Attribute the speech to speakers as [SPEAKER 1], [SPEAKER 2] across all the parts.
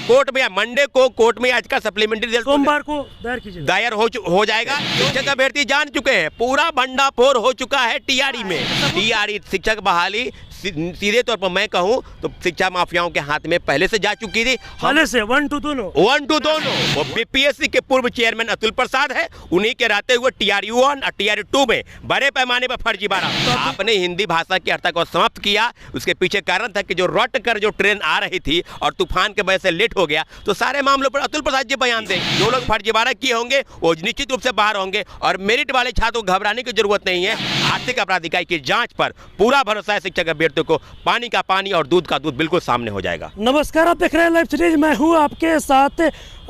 [SPEAKER 1] Court में Monday को court में आज का सप्लीमेंट्री रिजल्ट
[SPEAKER 2] सोमवार को दायर
[SPEAKER 1] हो जाएगा। शिक्षक अभ्यर्थी जान चुके हैं, पूरा भंडाफोड़ हो चुका है टीआरई में। टीआरई शिक्षक बहाली सीधे तौर पर मैं कहूं तो शिक्षा माफियाओं के हाथ में पहले से जा चुकी थी,
[SPEAKER 2] पहले से 1 to 2
[SPEAKER 1] वो बीपीएससी के पूर्व चेयरमैन अतुल प्रसाद है, उन्हीं के रहते हुए टीआरई 1 और टीआरई 2 में बड़े पैमाने पर फर्जीवाड़ा। आपने हिंदी भाषा की अर्था को समाप्त किया, उसके पीछे कारण था कि जो रट कर जो ट्रेन आ रही थी और तूफान के वजह से लेट हो गया, तो सारे मामलों पर अतुल प्रसाद जी बयान दें। जो लोग फर्जीवाड़ा किए होंगे वो निश्चित रूप से बाहर होंगे और मेरिट वाले छात्रों को घबराने की जरूरत नहीं है। आर्थिक अपराध इकाई की जांच पर पूरा भरोसा है शिक्षक अभ्यर्थियों को, पानी का पानी और दूध का दूध बिल्कुल सामने हो जाएगा।
[SPEAKER 2] नमस्कार, आप देख रहे हैं लाइव सीरीज, मैं हूं आपके साथ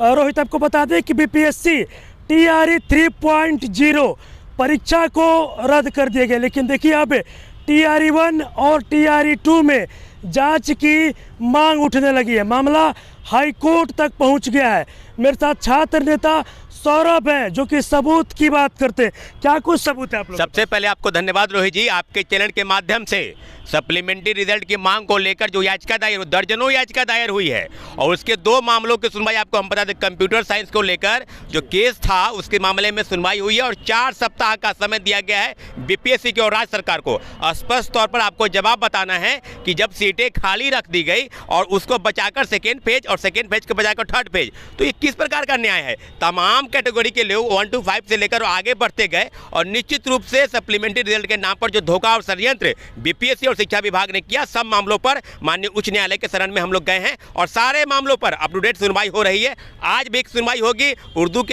[SPEAKER 2] रोहित। आपको बता दें कि बीपीएससी टीआरई 3.0 परीक्षा को रद्द कर दिया गया, लेकिन देखिए अब टीआरई 1 और टीआरई 2 में जांच की मांग उठने लगी है। मामला हाई कोर्ट तक पहुंच गया है। मेरे साथ छात्र नेता सौरभ है जो कि सबूत की बात करते हैं। क्या कुछ सबूत है आप लोग?
[SPEAKER 1] सबसे पहले आपको धन्यवाद रोहित जी, आपके चैनल के माध्यम से सप्लीमेंट्री रिजल्ट की मांग को लेकर जो याचिका दायर, दर्जनों याचिका दायर हुई है और उसके 2 मामलों की सुनवाई आपको हम बता दें। कंप्यूटर साइंस को लेकर जो केस था उसके मामले में सुनवाई हुई है और 4 सप्ताह का समय दिया गया है बीपीएससी की और राज्य सरकार को। स्पष्ट तौर पर आपको जवाब बताना है कि जब सीटें खाली रख दी गई और उसको बचाकर सेकेंड फेज और सेकेंड फेज को बचाकर थर्ड फेज, तो ये किस प्रकार का न्याय है। तमाम कैटेगरी के लोग 1 to 5 से लेकर आगे बढ़ते गए और निश्चित रूप से सप्लीमेंट्री रिजल्ट के नाम पर जो धोखा और षड्यंत्र बीपीएससी शिक्षा विभाग ने किया, सब मामलों पर माननीय उच्च न्यायालय के शरण में हम लोग गए हैं और सारे मामलों पर अप टू डेट सुनवाई हो रही है। आज भी एक सुनवाई होगी उर्दू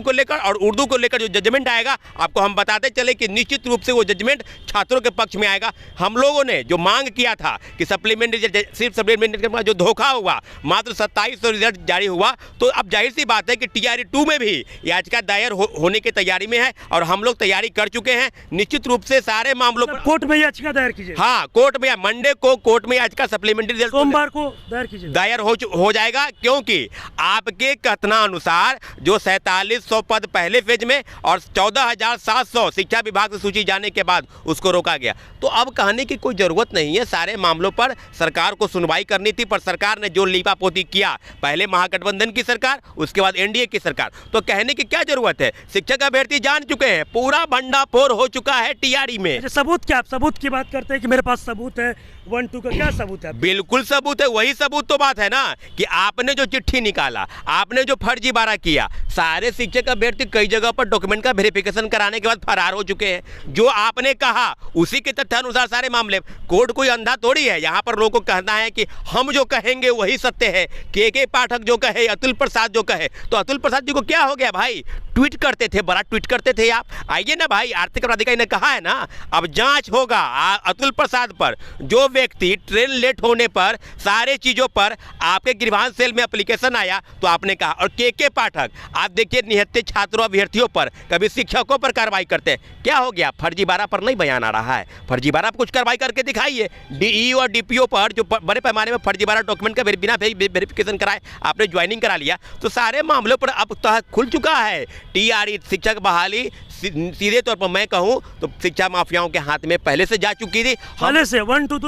[SPEAKER 1] को लेकर, और उर्दू को लेकर जो जजमेंट आएगा आपको हम बताते चले कि निश्चित रूप से वो जजमेंट छात्रों के पक्ष में आएगा। हम लोगों ने जो मांग किया था कि सप्लीमेंट्री सिर्फ सप्लीमेंट्री के जो धोखा हुआ, मात्र 2700 रिजल्ट जारी हुआ, तो अब जाहिर सी बात है कि टीआरई 2 में भी याचिका दायर होने की तैयारी में है और हम लोग तैयारी कर चुके हैं। निश्चित रूप से सारे मामलों पर
[SPEAKER 2] कोर्ट में याचिका दायर कीजिए।
[SPEAKER 1] हाँ, कोर्ट में मंडे को कोर्ट में आज का सप्लीमेंट्री रिजल्ट
[SPEAKER 2] सोमवार को दायर
[SPEAKER 1] हो जाएगा, क्योंकि आपके कथनानुसार जो 4700 पद पहले फेज में और 14,700 शिक्षा विभाग से सूची जाने के बाद उसको रोका गया। तो अब कहने की कोई जरूरत नहीं है, सारे मामलों पर सरकार को सुनवाई करनी थी, पर सरकार ने जो लीपापोती किया, पहले महागठबंधन की सरकार, उसके बाद एनडीए की सरकार, तो कहने की क्या जरूरत है। शिक्षक अभ्यर्थी जान चुके हैं, पूरा भंडाफोड़ हो चुका है टीआरई में।
[SPEAKER 2] सबूत क्या, आप सबूत की बात करते हैं कि मेरे पास सबूत है 1 2 का, क्या सबूत है?
[SPEAKER 1] बिल्कुल सबूत है, वही सबूत तो बात है ना कि आपने जो चिट्ठी निकाला, आपने जो फर्जीवाड़ा किया, सारे शिक्षक अभ्यर्थी कई जगह पर डॉक्यूमेंट का वेरिफिकेशन कराने के बाद फरार हो चुके हैं। जो आपने कहा उसी के तथ्यानुसार सारे मामले, कोर्ट कोई अंधा थोड़ी है। यहाँ पर लोगों को कहना है कि हम जो कहेंगे वही सत्य है, के पाठक जो कहे, अतुल प्रसाद जो कहे, तो अतुल प्रसाद जी को क्या हो गया भाई? ट्वीट करते थे, बड़ा ट्वीट करते थे आप। आइए ना भाई, आर्थिक अपराध इकाई ने कहा है ना, अब जांच होगा अतुल प्रसाद पर। जो व्यक्ति ट्रेन लेट होने पर सारे चीजों पर आपके गृहवास सेल में एप्लीकेशन आया तो आपने कहा, और के पाठक आप देखिए निहत्थे छात्रों अभ्यर्थियों पर, कभी शिक्षकों पर कार्रवाई करते हैं। क्या हो गया? फर्जीवाड़ा पर नहीं बयान आ रहा है, फर्जीवाड़ा पर कुछ कार्रवाई करके दिखाइए। डीईओ और डीपीओ पर जो बड़े पैमाने में फर्जीवाड़ा डॉक्यूमेंट का बिना वेरिफिकेशन कराए आपने ज्वाइनिंग करा लिया, तो सारे मामलों पर अब तह खुल चुका है। टीआरई शिक्षक बहाली सीधे तौर पर मैं कहूं तो शिक्षा माफियाओं के हाथ में पहले से जा चुकी थी,
[SPEAKER 2] पहले से 1 to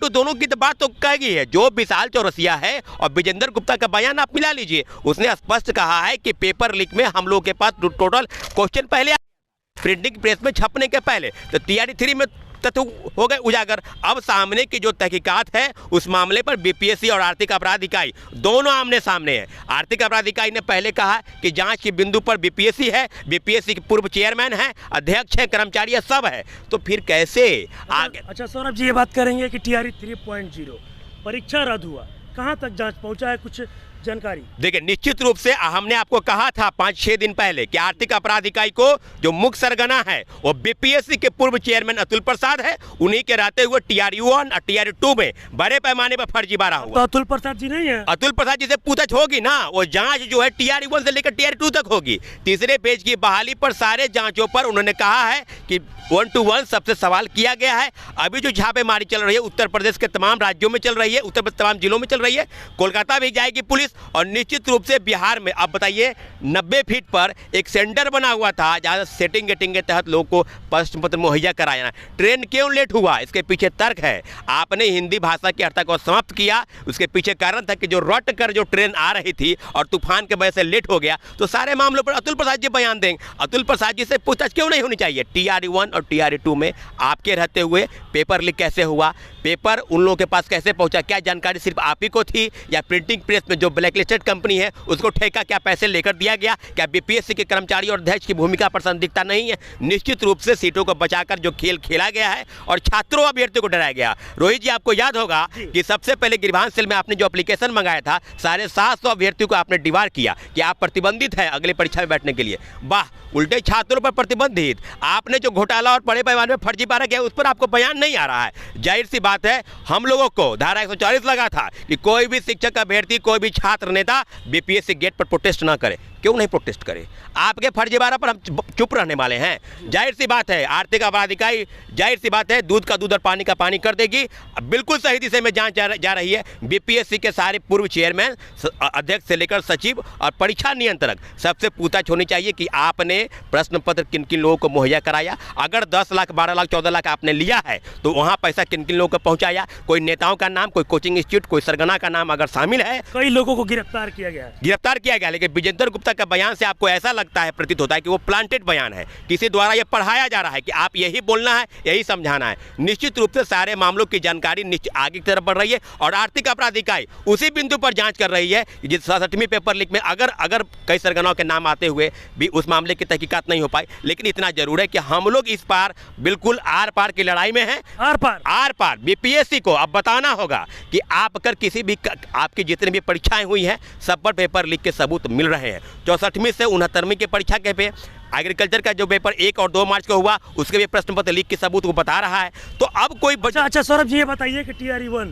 [SPEAKER 1] 2 की तो बात तो कह गई है। जो विशाल चौरसिया है और विजेंद्र गुप्ता का बयान आप मिला लीजिए, उसने स्पष्ट कहा है कि पेपर लीक में हम लोग के पास टोटल क्वेश्चन पहले प्रिंटिंग प्रेस में छपने के पहले, तो टीआरई 3 में तथ्य हो गए उजागर। अब सामने की जो तहकीकात है उस मामले पर बीपीएससी और आर्थिक अपराध इकाई दोनों आमने सामने है। आर्थिक अपराध इकाई ने पहले कहा कि जांच के बिंदु पर बीपीएससी है, बीपीएससी के पूर्व चेयरमैन है, अध्यक्ष है, कर्मचारी है, सब है, तो फिर कैसे आगे?
[SPEAKER 2] अच्छा सौरभ जी, ये बात करेंगे कि टीआरई 3.0 परीक्षा रद्द हुआ, कहाँ तक जांच पहुंचा है, कुछ जानकारी?
[SPEAKER 1] देखिए, निश्चित रूप से हमने आपको कहा था 5-6 दिन पहले कि आर्थिक अपराध इकाई को जो मुख्य सरगना है वो बीपीएससी के पूर्व चेयरमैन अतुल प्रसाद है, उन्हीं के रहते हुए टीआरई 1 और टीआरई 2 में बड़े पैमाने पर फर्जीवाड़ा हुआ।
[SPEAKER 2] तो अतुल प्रसाद जी नहीं है?
[SPEAKER 1] अतुल प्रसाद जी से पूछताछ होगी ना, वो जांच जो है टीआरई 1 से लेकर टीआरई 2 तक होगी। तीसरे पेज की बहाली पर सारे जांचों पर उन्होंने कहा है कि 1 to 1 सबसे सवाल किया गया है। अभी जो छापेमारी चल रही है उत्तर प्रदेश के तमाम राज्यों में चल रही है, उत्तर प्रदेश तमाम जिलों में चल रही है, कोलकाता भी जाएगी पुलिस, 20 और निश्चित रूप से बिहार में अब बताइए 90 फीट पर एक सेंटर बना हुआ था जहाँ सेटिंग गेटिंग के तहत लोगों को प्रश्न पत्र मुहैया कराया। ट्रेन क्यों लेट हुआ, इसके पीछे तर्क है, आपने हिंदी भाषा की अर्था को समाप्त किया। उसके पीछे कारण था कि जो रट कर जो ट्रेन आ रही थी और तूफान के वजह से लेट हो गया। तो सारे मामलों पर अतुल प्रसाद जी बयान देंगे। अतुल प्रसाद जी से पूछताछ क्यों नहीं होनी चाहिए? TRE-1 और TRE-2 में आपके रहते हुए पेपर लीक कैसे हुआ, पेपर उन लोगों के पास कैसे पहुंचा, क्या जानकारी सिर्फ आप ही को थी या प्रिंटिंग प्रेस में जो ब्लैकलिस्टेड कंपनी है उसको ठेका क्या पैसे लेकर दिया गया? क्या बीपीएससी के कर्मचारी और अध्यक्ष की भूमिका पर संदिग्धता नहीं है? निश्चित रूप से सीटों को बचाकर जो खेल खेला गया है और छात्रों अभ्यर्थियों को डराया गया। रोहित जी, आपको याद होगा कि सबसे पहले गिरभान सेल में आपने जो एप्लीकेशन मंगाया था 750 अभ्यर्थियों को आपने डिवार किया कि आप प्रतिबंधित हैं अगली परीक्षा में बैठने के लिए। वाह, उल्टे छात्रों पर प्रतिबंधित। आपने जो घोटाला और बड़े पैमाने में फर्जीवाड़ा किया उस पर आपको बयान नहीं आ रहा है। जाहिर सी बात है, हम लोगों को धारा 140 लगा था कि कोई भी शिक्षक अभ्यर्थी, कोई भी छात्र नेता बीपीएससी गेट पर प्रोटेस्ट ना करे। क्यों नहीं प्रोटेस्ट करे? आपके फर्जीवाड़ा पर हम चुप रहने वाले हैं? जाहिर सी बात है, आर्थिक अपराध इकाई जाहिर सी बात है दूध का दूध और पानी का पानी कर देगी। बिल्कुल सही दिशा में जांच जा रही है। बीपीएससी के सारे पूर्व चेयरमैन, अध्यक्ष से लेकर सचिव और परीक्षा नियंत्रक, सबसे पूछताछ होनी चाहिए कि आपने प्रश्न पत्र किन किन लोगों को मुहैया कराया। अगर 10 लाख, 12 लाख, 14 लाख आपने लिया है तो वहाँ पैसा किन किन लोगों को पहुँचाया? कोई नेताओं का नाम, कोई कोचिंग इंस्टीट्यूट, कोई सरगना का नाम अगर शामिल है।
[SPEAKER 2] कई लोगों को गिरफ्तार किया गया।
[SPEAKER 1] लेकिन विजेंद्र गुप्ता का बयान से आपको ऐसा लगता है, प्रतीत होता है कि वो प्लांटेड बयान है, किसी द्वारा ये पढ़ाया जा रहा है कि आप यही बोलना है, यही समझाना है। निश्चित रूप से सारे मामलों की जानकारी आगे की तरफ बढ़ रही है और आर्थिक अपराध इकाई उसी बिंदु पर जांच कर रही है जिस 67वीं पेपर लीक में अगर कई सरगनाओं के नाम आते हुए भी उस मामले की तहकीकात नहीं हो पाई। लेकिन इतना जरूर है कि हम लोग इस पार बिल्कुल आर पार की लड़ाई में हैं। आर पार बीपीएससी को अब बताना होगा कि आप अगर किसी भी आपकी जितनी भी परीक्षाएं हुई हैं सब पर पेपर लीक के सबूत मिल रहे हैं। 64वीं से 69वीं की परीक्षा के पे एग्रीकल्चर का जो पेपर 1 और 2 मार्च को हुआ उसके भी प्रश्न पत्र लीक के सबूत वो बता रहा है। तो अब कोई
[SPEAKER 2] अच्छा सौरभ जी, ये बताइए कि TRE-1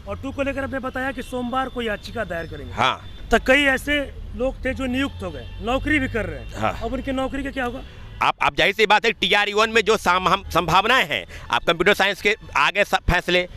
[SPEAKER 2] और 2 को लेकर आपने बताया कि सोमवार को याचिका दायर करेंगे।
[SPEAKER 1] हाँ,
[SPEAKER 2] तो कई ऐसे लोग थे जो नियुक्त हो गए, नौकरी भी कर रहे हैं।
[SPEAKER 1] हाँ।
[SPEAKER 2] अब उनकी नौकरी का क्या होगा?
[SPEAKER 1] आप जाहिर सी बात है TRE-1 में जो संभावनाएं हैं, आप कंप्यूटर साइंस के आगे फैसले,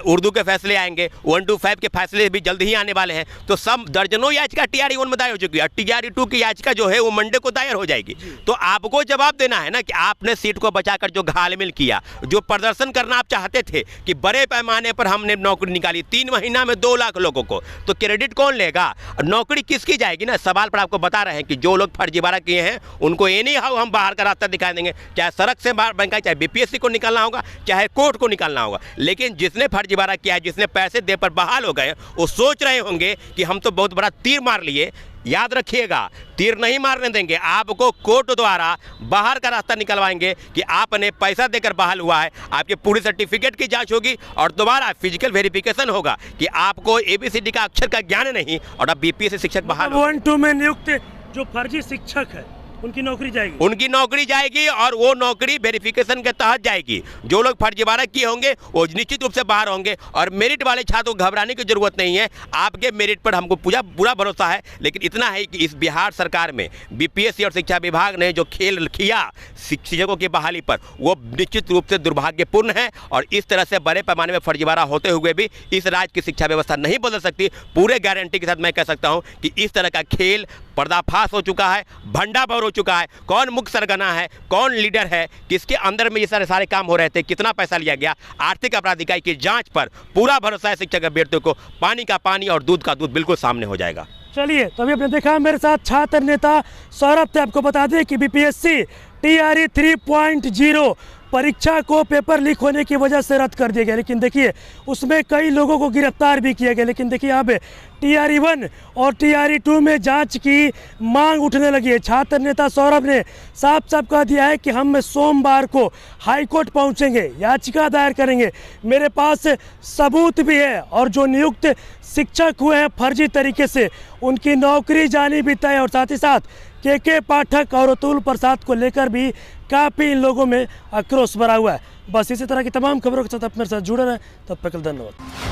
[SPEAKER 1] उर्दू के फैसले आएंगे, 1 to 5 के फैसले भी जल्द ही आने वाले हैं। तो सब दर्जनों याचिका TRE-1 में दायर हो चुकी है। TRE-2 की याचिका जो है वो मंडे को दायर हो जाएगी। तो आपको जवाब देना है ना कि आपने सीट को बचाकर जो घालमेल किया, जो प्रदर्शन करना आप चाहते थे कि बड़े पैमाने पर हमने नौकरी निकाली 3 महीना में 2 लाख लोगों को, तो क्रेडिट कौन लेगा? नौकरी किसकी जाएगी? ना सवाल पर आपको बता रहे हैं कि जो लोग फर्जीवाड़ा किए हैं उनको एनी हाउ हम बाहर का रास्ता दिखा देंगे, चाहे सड़क से बाहर बैंक, चाहे बीपीएससी को निकालना होगा, चाहे कोर्ट को निकालना होगा। लेकिन जिसने फर्जीवाड़ा किया है, जिसने पैसे दे पर बहाल हो गए, वो सोच रहे होंगे कि हम तो बहुत बड़ा तीर मार लिए। याद रखिएगा, तीर नहीं मारने देंगे, आपको कोर्ट द्वारा बाहर का रास्ता निकलवाएंगे कि आपने पैसा देकर बहाल हुआ है। आपके पूरी सर्टिफिकेट की जांच होगी और दोबारा फिजिकल वेरिफिकेशन होगा कि आपको ABCD का अक्षर का ज्ञान नहीं और आप बीपीएससी शिक्षक बहाल।
[SPEAKER 2] 1-2 में नियुक्त जो फर्जी शिक्षक है उनकी नौकरी जाएगी और वो नौकरी वेरिफिकेशन के तहत जाएगी। जो लोग फर्जीवाड़ा किए होंगे वो निश्चित रूप से बाहर होंगे और मेरिट वाले छात्रों को घबराने की जरूरत नहीं है। आपके मेरिट पर हमको पूरा भरोसा है। लेकिन इतना है कि इस बिहार सरकार में बीपीएससी और शिक्षा विभाग ने जो खेल किया शिक्षकों की बहाली पर, वो निश्चित रूप से दुर्भाग्यपूर्ण है और इस तरह से बड़े पैमाने में फर्जीवाड़ा होते हुए भी इस राज्य की शिक्षा व्यवस्था नहीं बदल सकती। पूरे गारंटी के साथ मैं कह सकता हूँ कि इस तरह का खेल पर्दाफाश हो चुका है, भंडाफोड़ हो चुका है। कौन मुख्य सरगना है, कौन लीडर है, किसके अंदर में ये सारे काम हो रहे थे, कितना पैसा लिया गया, आर्थिक अपराध इकाई की जांच पर पूरा भरोसा है शिक्षक अभ्यर्थियों को। पानी का पानी और दूध का दूध बिल्कुल सामने हो जाएगा। चलिए, तो अभी आपने देखा मेरे साथ छात्र नेता सौरभ थे। आपको बता दें कि बीपीएससी TRE 3.0 परीक्षा को पेपर लीक होने की वजह से रद्द कर दिया गया। लेकिन देखिए उसमें कई लोगों को गिरफ्तार भी किया गया। लेकिन देखिए अब TRE-1 और TRE-2 में जांच की मांग उठने लगी है। छात्र नेता सौरभ ने साफ साफ कह दिया है कि हम सोमवार को हाईकोर्ट पहुंचेंगे, याचिका दायर करेंगे, मेरे पास सबूत भी है और जो नियुक्त शिक्षक हुए हैं फर्जी तरीके से उनकी नौकरी जानी भी तय। और साथ ही साथ के पाठक और अतुल प्रसाद को लेकर भी काफ़ी इन लोगों में आक्रोश भरा हुआ है। बस इसी तरह की तमाम खबरों के साथ अपने साथ जुड़े रहें। तब तक धन्यवाद।